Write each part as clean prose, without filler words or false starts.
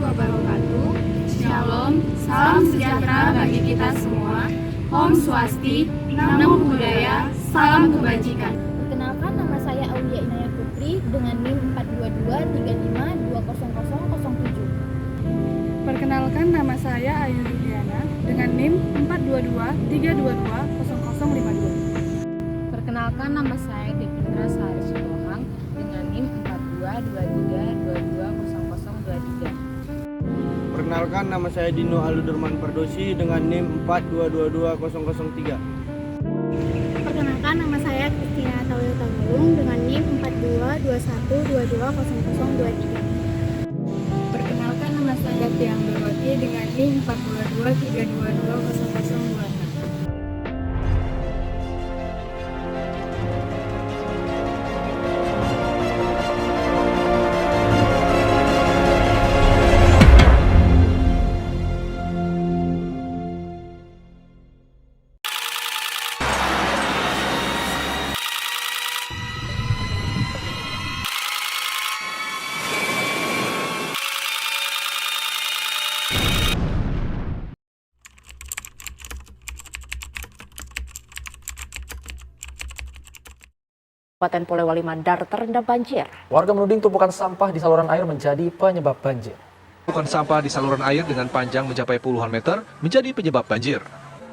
wabarakatuh. Shalom, salam sejahtera bagi kita semua. Om Swasti, Namo Buddhaya, salam kebajikan. Perkenalkan, nama saya Aulia Inayat Putri dengan NIM 42235200007. Perkenalkan, nama saya Ayu Rudiana dengan NIM 42232200052. Perkenalkan, nama saya Devindra Sari Sitohang dengan NIM 42232200023. Perkenalkan, nama saya Dino Aluderman Pardosi dengan NIM 4222003. Perkenalkan, nama saya Kristina Tawil Tagalung dengan NIM 42212200023. Perkenalkan, nama saya Tiang Doroti dengan NIM 42232200026. Kabupaten Polewali Mandar terendam banjir. Warga menuding tumpukan sampah di saluran air menjadi penyebab banjir. Tumpukan sampah di saluran air dengan panjang mencapai puluhan meter menjadi penyebab banjir.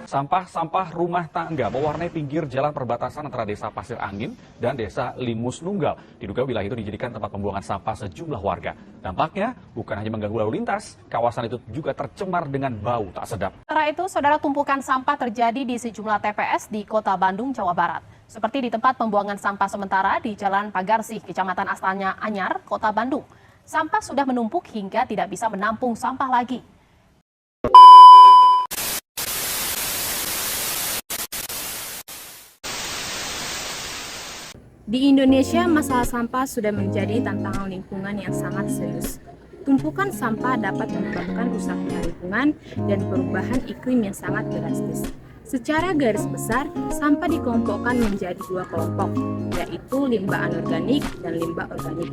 Sampah-sampah rumah tangga mewarnai pinggir jalan perbatasan antara desa Pasir Angin dan desa Limus Nunggal. Diduga wilayah itu dijadikan tempat pembuangan sampah sejumlah warga. Dampaknya bukan hanya mengganggu lalu lintas, kawasan itu juga tercemar dengan bau tak sedap. Sementara itu, saudara, tumpukan sampah terjadi di sejumlah TPS di Kota Bandung, Jawa Barat. Seperti di tempat pembuangan sampah sementara di Jalan Pagarsih, Kecamatan Astana Anyar, Kota Bandung. Sampah sudah menumpuk hingga tidak bisa menampung sampah lagi. Di Indonesia, masalah sampah sudah menjadi tantangan lingkungan yang sangat serius. Tumpukan sampah dapat menyebabkan rusaknya lingkungan dan perubahan iklim yang sangat drastis. Secara garis besar, sampah dikelompokkan menjadi dua kelompok, yaitu limbah anorganik dan limbah organik.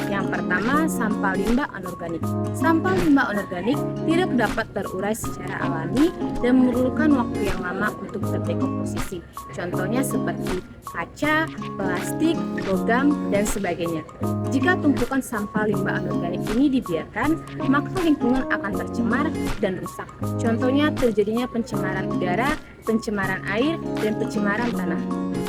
Yang pertama, sampah limbah anorganik. Sampah limbah anorganik tidak dapat terurai secara alami dan memerlukan waktu yang lama untuk terdekomposisi. Contohnya seperti kaca, plastik, logam, dan sebagainya. Jika tumpukan sampah limbah anorganik ini dibiarkan, maka lingkungan akan tercemar dan rusak. Contohnya terjadinya pencemaran udara, pencemaran air, dan pencemaran tanah.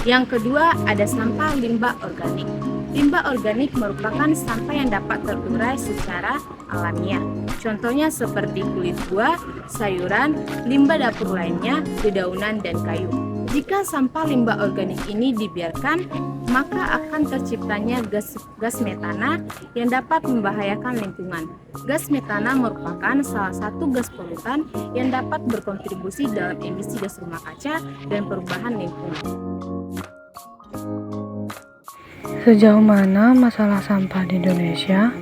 Yang kedua, ada sampah limbah organik. Limbah organik merupakan sampah yang dapat terurai secara alamiah. Contohnya seperti kulit buah, sayuran, limbah dapur lainnya, dedaunan, dan kayu. Jika sampah limbah organik ini dibiarkan, maka akan terciptanya gas metana yang dapat membahayakan lingkungan. Gas metana merupakan salah satu gas polutan yang dapat berkontribusi dalam emisi gas rumah kaca dan perubahan lingkungan. Sejauh mana masalah sampah di Indonesia?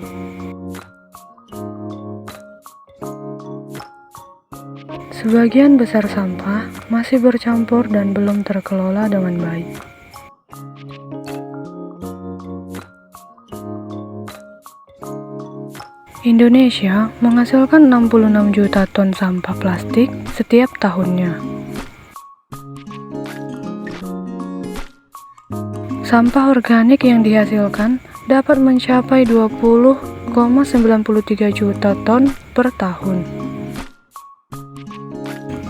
Sebagian besar sampah masih bercampur dan belum terkelola dengan baik. Indonesia menghasilkan 66 juta ton sampah plastik setiap tahunnya. Sampah organik yang dihasilkan dapat mencapai 20,93 juta ton per tahun.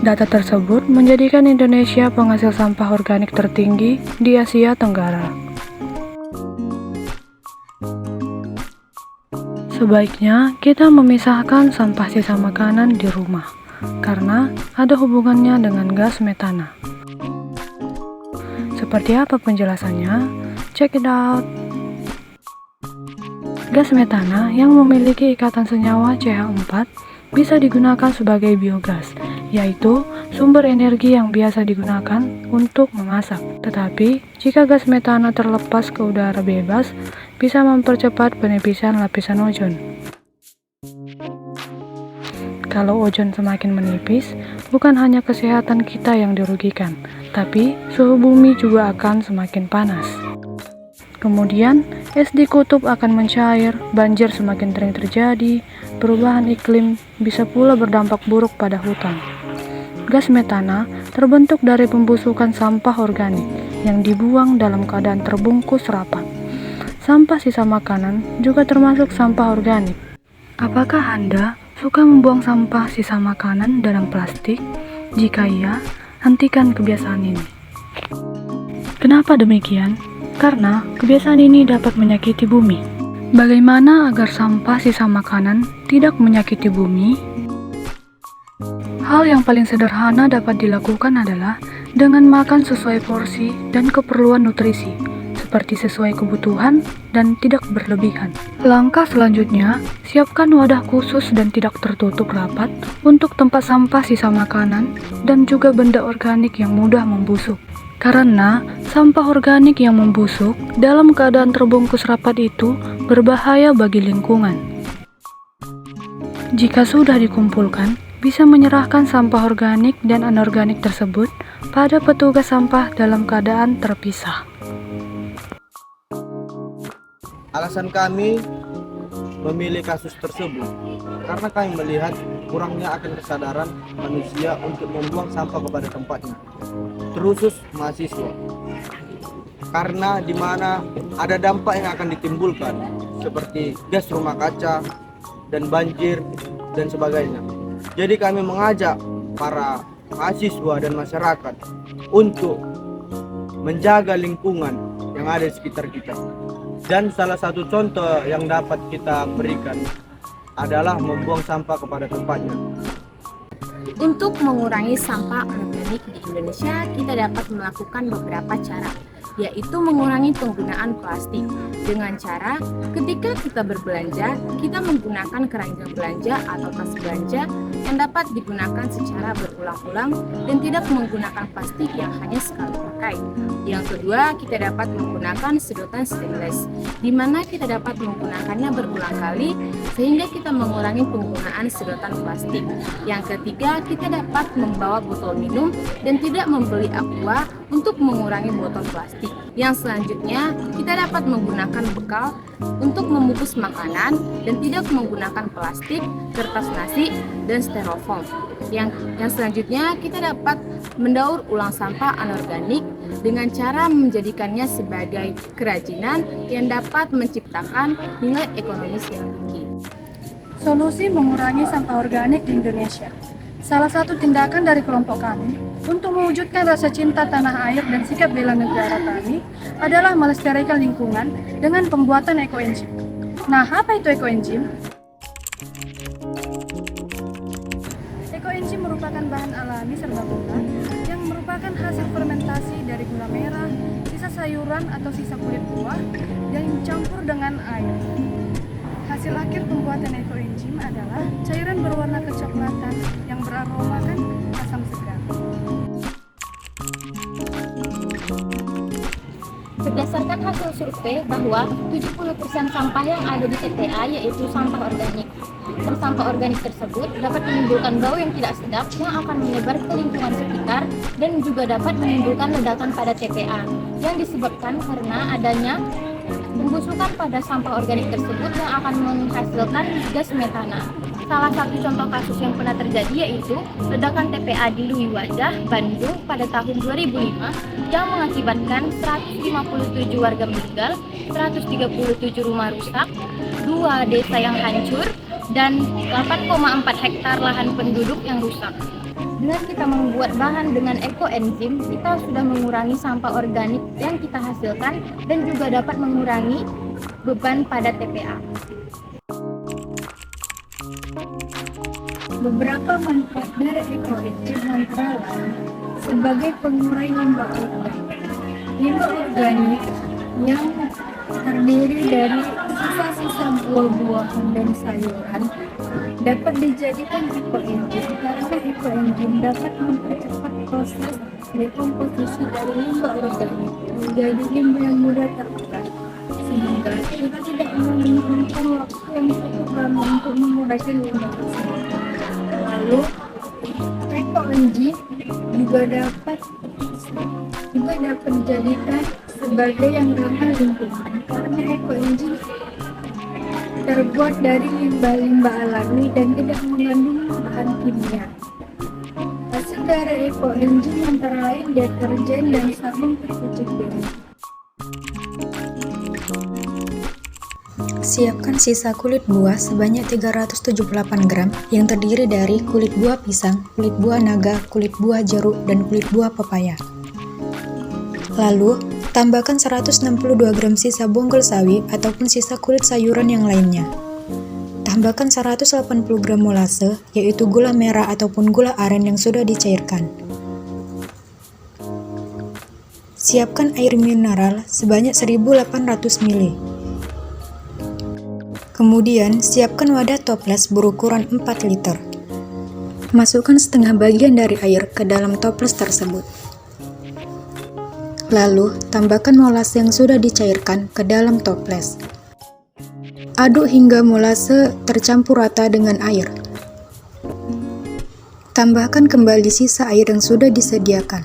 Data tersebut menjadikan Indonesia penghasil sampah organik tertinggi di Asia Tenggara. Sebaiknya kita memisahkan sampah sisa makanan di rumah, karena ada hubungannya dengan gas metana. Seperti apa penjelasannya? Check it out! Gas metana yang memiliki ikatan senyawa CH4 bisa digunakan sebagai biogas, yaitu sumber energi yang biasa digunakan untuk memasak. Tetapi, jika gas metana terlepas ke udara bebas, bisa mempercepat penipisan lapisan ozon. Kalau ozon semakin menipis, bukan hanya kesehatan kita yang dirugikan, tapi suhu bumi juga akan semakin panas. Kemudian, es di kutub akan mencair, banjir semakin sering terjadi, perubahan iklim bisa pula berdampak buruk pada hutan. Gas metana terbentuk dari pembusukan sampah organik yang dibuang dalam keadaan terbungkus rapat. Sampah sisa makanan juga termasuk sampah organik. Apakah Anda suka membuang sampah sisa makanan dalam plastik? Jika iya, hentikan kebiasaan ini. Kenapa demikian? Karena kebiasaan ini dapat menyakiti bumi. Bagaimana agar sampah sisa makanan tidak menyakiti bumi? Hal yang paling sederhana dapat dilakukan adalah dengan makan sesuai porsi dan keperluan nutrisi, seperti sesuai kebutuhan dan tidak berlebihan. Langkah selanjutnya, siapkan wadah khusus dan tidak tertutup rapat untuk tempat sampah sisa makanan dan juga benda organik yang mudah membusuk. Karena sampah organik yang membusuk dalam keadaan terbungkus rapat itu berbahaya bagi lingkungan. Jika sudah dikumpulkan, bisa menyerahkan sampah organik dan anorganik tersebut pada petugas sampah dalam keadaan terpisah. Alasan kami memilih kasus tersebut karena kami melihat kurangnya akan kesadaran manusia untuk membuang sampah kepada tempatnya, terkhusus mahasiswa. Karena di mana ada dampak yang akan ditimbulkan seperti gas rumah kaca dan banjir dan sebagainya. Jadi kami mengajak para mahasiswa dan masyarakat untuk menjaga lingkungan yang ada di sekitar kita. Dan salah satu contoh yang dapat kita berikan adalah membuang sampah kepada tempatnya. Untuk mengurangi sampah organik di Indonesia, kita dapat melakukan beberapa cara, yaitu mengurangi penggunaan plastik dengan cara ketika kita berbelanja, kita menggunakan keranjang belanja atau tas belanja yang dapat digunakan secara berulang-ulang dan tidak menggunakan plastik yang hanya sekali pakai. Yang kedua, kita dapat menggunakan sedotan stainless, di mana kita dapat menggunakannya berulang kali sehingga kita mengurangi penggunaan sedotan plastik. Yang ketiga, kita dapat membawa botol minum dan tidak membeli aqua untuk mengurangi botol plastik. Yang selanjutnya, kita dapat menggunakan bekal untuk membungkus makanan dan tidak menggunakan plastik, kertas nasi, dan styrofoam. Yang selanjutnya, kita dapat mendaur ulang sampah anorganik dengan cara menjadikannya sebagai kerajinan yang dapat menciptakan nilai ekonomis yang tinggi. Solusi mengurangi sampah organik di Indonesia. Salah satu tindakan dari kelompok kami untuk mewujudkan rasa cinta tanah air dan sikap bela negara kami adalah melestarikan lingkungan dengan pembuatan ekoenzim. Nah, apa itu ekoenzim? Ekoenzim merupakan bahan alami serbaguna yang merupakan hasil fermentasi dari gula merah, sisa sayuran atau sisa kulit buah yang dicampur dengan air. Hasil akhir pembuatan ekoenzim adalah cairan berwarna kecoklatan yang beraromakan asam segar. Berdasarkan hasil survei bahwa 70% sampah yang ada di TPA yaitu sampah organik. Dan sampah organik tersebut dapat menimbulkan bau yang tidak sedap yang akan menyebar ke lingkungan sekitar dan juga dapat menimbulkan ledakan pada TPA yang disebabkan karena adanya pembusukan pada sampah organik tersebut yang akan menghasilkan gas metana. Salah satu contoh kasus yang pernah terjadi yaitu ledakan TPA di Luiwajah, Bandung pada tahun 2005 yang mengakibatkan 157 warga meninggal, 137 rumah rusak, 2 desa yang hancur, dan 8,4 hektar lahan penduduk yang rusak. Dengan kita membuat bahan dengan ekoenzim, kita sudah mengurangi sampah organik yang kita hasilkan dan juga dapat mengurangi beban pada TPA. Beberapa manfaat dari ekoenzim antara lain sebagai pengurai limbah organik. Limbah organik yang terdiri dari sisa-sisa buah-buahan dan sayuran dapat dijadikan ekoenzim karena ekoenzim dapat mempercepat proses dekomposisi dari limbah organik menjadi limbah yang mudah terurai, sehingga kita tidak memerlukan waktu yang cukup lama untuk menguraikan limbah tersebut. Lalu, ekoenzim juga dapat dijadikan sebagai yang ramah lingkungan Eco-Engine terbuat dari limbah-limbah alami dan tidak mengandung bahan kimia. Hasil dari Eco-Engine antara lain deterjen dan sabun pencuci piring. Siapkan sisa kulit buah sebanyak 378 gram yang terdiri dari kulit buah pisang, kulit buah naga, kulit buah jeruk, dan kulit buah pepaya. Lalu, tambahkan 162 gram sisa bonggol sawi ataupun sisa kulit sayuran yang lainnya. Tambahkan 180 gram molase, yaitu gula merah ataupun gula aren yang sudah dicairkan. Siapkan air mineral sebanyak 1800 ml. Kemudian, siapkan wadah toples berukuran 4 liter. Masukkan setengah bagian dari air ke dalam toples tersebut. Lalu, tambahkan molase yang sudah dicairkan ke dalam toples. Aduk hingga molase tercampur rata dengan air. Tambahkan kembali sisa air yang sudah disediakan.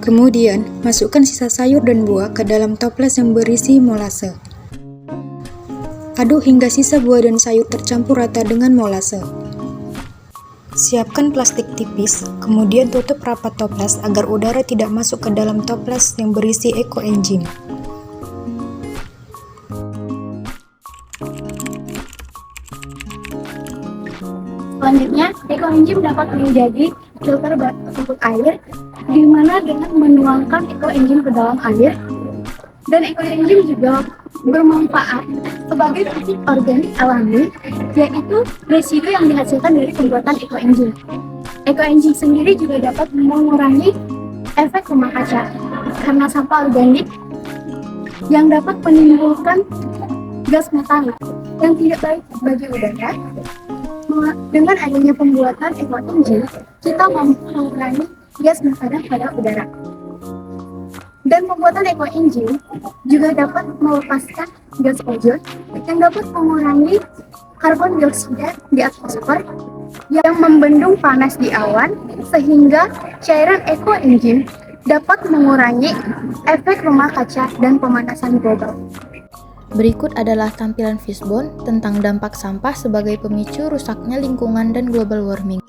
Kemudian, masukkan sisa sayur dan buah ke dalam toples yang berisi molase. Aduk hingga sisa buah dan sayur tercampur rata dengan molase. Siapkan plastik tipis, kemudian tutup rapat toples agar udara tidak masuk ke dalam toples yang berisi Eco-Engine. Selanjutnya, Eco-Engine dapat menjadi filter untuk air, di mana dengan menuangkan Eco-Engine ke dalam air, dan Eco-Engine juga bermanfaat sebagai pupuk organik alami, yaitu residu yang dihasilkan dari pembuatan Eco-Engine. Eco-Engine sendiri juga dapat mengurangi efek rumah kaca karena sampah organik yang dapat menimbulkan gas metan yang tidak baik bagi udara. Dengan adanya pembuatan Eco-Engine, kita mampu mengurangi gas metan pada udara. Dan pembuatan Eco-Engine juga dapat melepaskan gas ozon yang dapat mengurangi karbon dioksida di atmosfer yang membendung panas di awan, sehingga cairan Eco-Engine dapat mengurangi efek rumah kaca dan pemanasan global. Berikut adalah tampilan Fishbone tentang dampak sampah sebagai pemicu rusaknya lingkungan dan global warming,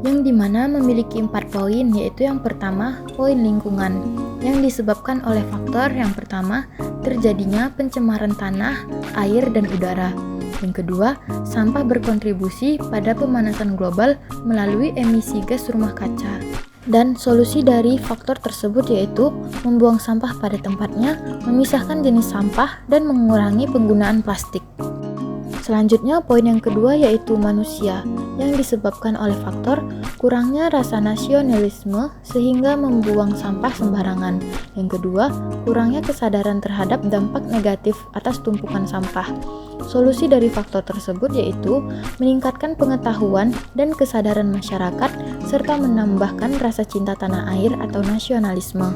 yang dimana memiliki 4 poin, yaitu yang pertama, poin lingkungan, yang disebabkan oleh faktor yang pertama, terjadinya pencemaran tanah, air, dan udara. Yang kedua, sampah berkontribusi pada pemanasan global melalui emisi gas rumah kaca. Dan solusi dari faktor tersebut yaitu membuang sampah pada tempatnya, memisahkan jenis sampah, dan mengurangi penggunaan plastik. Selanjutnya, poin yang kedua yaitu manusia, yang disebabkan oleh faktor kurangnya rasa nasionalisme sehingga membuang sampah sembarangan. Yang kedua, kurangnya kesadaran terhadap dampak negatif atas tumpukan sampah. Solusi dari faktor tersebut yaitu meningkatkan pengetahuan dan kesadaran masyarakat serta menambahkan rasa cinta tanah air atau nasionalisme.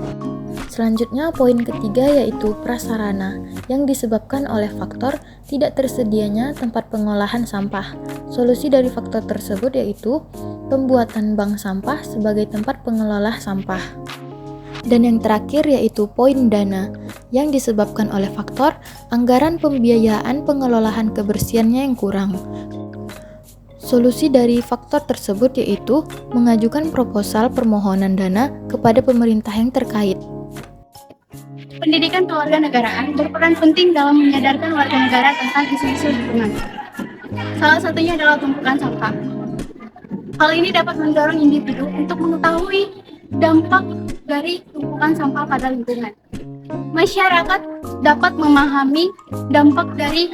Selanjutnya, poin ketiga yaitu prasarana, yang disebabkan oleh faktor tidak tersedianya tempat pengolahan sampah. Solusi dari faktor tersebut yaitu pembuatan bank sampah sebagai tempat pengelola sampah. Dan yang terakhir yaitu poin dana, yang disebabkan oleh faktor anggaran pembiayaan pengelolaan kebersihannya yang kurang. Solusi dari faktor tersebut yaitu mengajukan proposal permohonan dana kepada pemerintah yang terkait. Pendidikan kewarganegaraan berperan penting dalam menyadarkan warga negara tentang isu-isu lingkungan. Salah satunya adalah tumpukan sampah. Hal ini dapat mendorong individu untuk mengetahui dampak dari tumpukan sampah pada lingkungan. Masyarakat dapat memahami dampak dari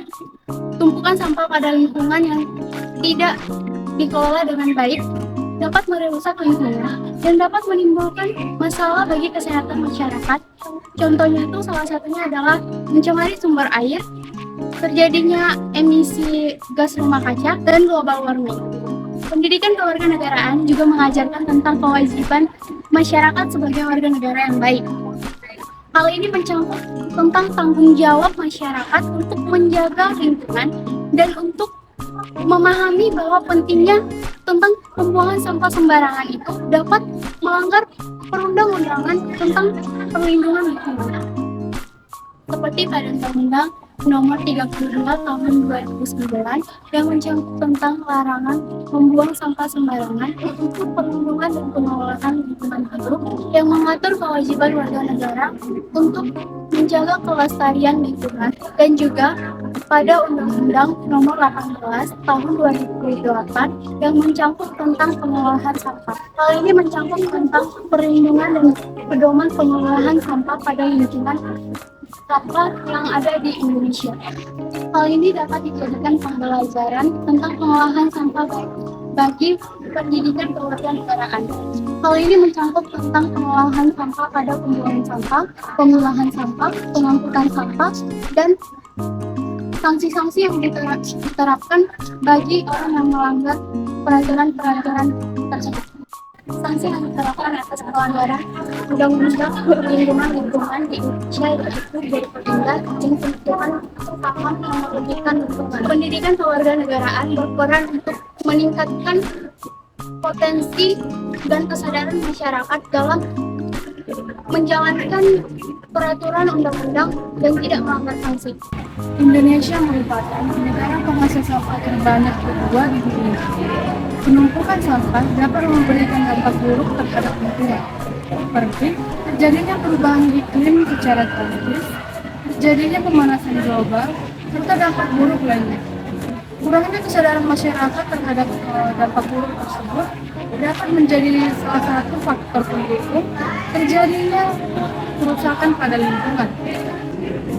tumpukan sampah pada lingkungan yang tidak dikelola dengan baik, dapat merusak lingkungan dan dapat menimbulkan masalah bagi kesehatan masyarakat. Contohnya itu salah satunya adalah mencemari sumber air, terjadinya emisi gas rumah kaca, dan global warming. Pendidikan kewarganegaraan juga mengajarkan tentang kewajiban masyarakat sebagai warga negara yang baik. Hal ini mencakup tentang tanggung jawab masyarakat untuk menjaga lingkungan dan untuk memahami bahwa pentingnya tentang pembuangan sampah sembarangan itu dapat melanggar perundang-undangan tentang perlindungan lingkungan. seperti pada Undang-Undang Nomor 32 Tahun 2009 yang mencakup tentang larangan membuang sampah sembarangan untuk perlindungan dan pengelolaan lingkungan hidup, yang mengatur kewajiban warga negara untuk menjaga kelestarian lingkungan, dan juga pada Undang-Undang Nomor 18 Tahun 2008 yang mencakup tentang pengelolaan sampah. Hal ini mencakup tentang perlindungan dan pedoman pengelolaan sampah pada lingkungan sampah yang ada di Indonesia. Hal ini dapat dijadikan pembelajaran tentang pengolahan sampah bagi pendidikan kewarganegaraan. Hal ini mencakup tentang pengolahan sampah pada pembuangan sampah, pemilahan sampah, pengangkutan sampah, dan sanksi-sanksi yang diterapkan bagi orang yang melanggar peraturan-peraturan tersebut. Sanksi yang diterapkan atas pelanggaran Undang-Undang Perlindungan Lingkungan di Indonesia yaitu berpindah izin penentuan tahapan yang merugikan lingkungan. Pendidikan kewarganegaraan berperan untuk meningkatkan potensi dan kesadaran masyarakat dalam menjalankan peraturan undang-undang dan tidak melanggar sanksi. Indonesia merupakan negara penghasil sampah terbanyak kedua di dunia. Penumpukan sampah dapat memberikan dampak buruk terhadap lingkungan, seperti terjadinya perubahan iklim secara drastis, terjadinya pemanasan global, serta dampak buruk lainnya. Kurangnya kesadaran masyarakat terhadap dampak buruk tersebut dapat menjadi salah satu faktor pendukung terjadinya kerusakan pada lingkungan.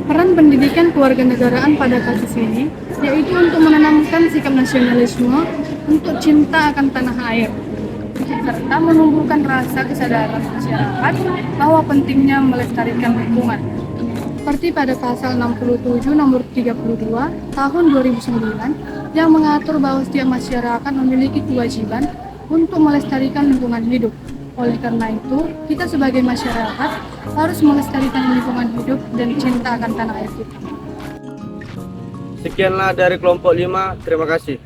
Peran pendidikan kewarganegaraan pada kasus ini yaitu untuk menanamkan sikap nasionalisme untuk cinta akan tanah air, serta menumbuhkan rasa kesadaran masyarakat bahwa pentingnya melestarikan lingkungan. Seperti pada pasal 67 nomor 32 tahun 2009 yang mengatur bahwa setiap masyarakat memiliki kewajiban untuk melestarikan lingkungan hidup. Oleh karena itu, kita sebagai masyarakat harus melestarikan lingkungan hidup dan cinta akan tanah air kita. Sekianlah dari kelompok 5, terima kasih.